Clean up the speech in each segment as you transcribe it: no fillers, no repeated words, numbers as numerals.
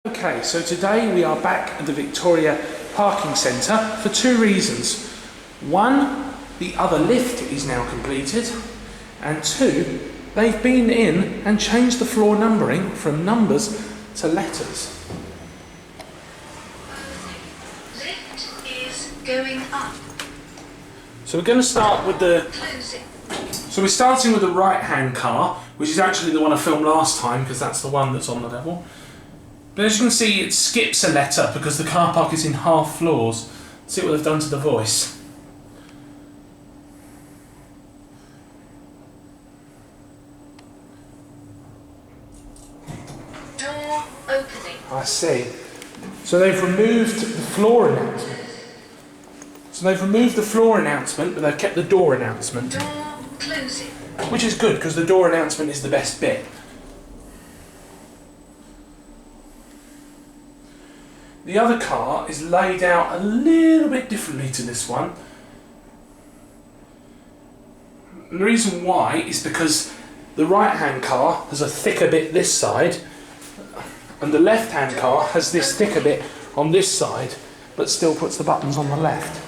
Okay, so today we are back at the Victoria Parking Centre for two reasons. One, the other lift is now completed, and two, they've been in and changed the floor numbering from numbers to letters. Lift is going up. So we're going to start with the... Closing. So we're starting with the right-hand car, which is actually the one I filmed last time because that's the one that's on the level. But as you can see, it skips a letter because the car park is in half floors. See what they've done to the voice. Door opening. I see. So they've removed the floor announcement. But they've kept the door announcement. Door closing. Which is good because the door announcement is the best bit. The other car is laid out a little bit differently to this one. And the reason why is because the right-hand car has a thicker bit this side, and the left-hand car has this thicker bit on this side, but still puts the buttons on the left.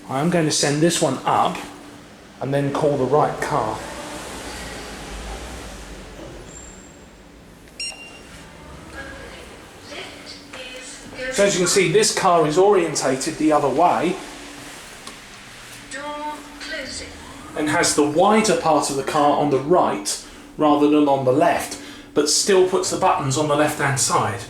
I'm going to send this one up, and then call the right car. So as you can see, this car is orientated the other way Door closing. and has the wider part of the car on the right rather than on the left, but still puts the buttons on the left-hand side.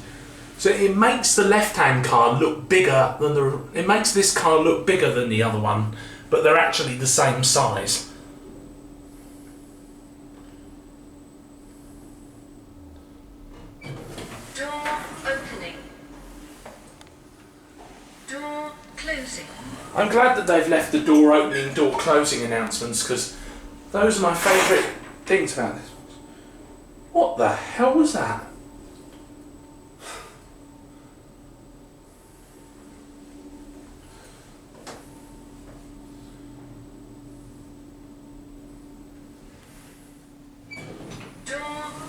So it makes the left-hand car look bigger than it makes this car look bigger than the other one, but they're actually the same size. Door opening. Door closing. I'm glad that they've left the door opening, door closing announcements, because those are my favourite things about this. What the hell was that? Door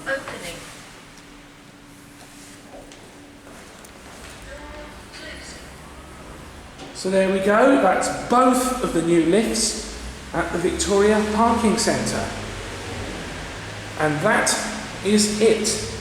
opening. Door closing. So there we go, that's both of the new lifts at the Victoria Parking Centre. And that is it.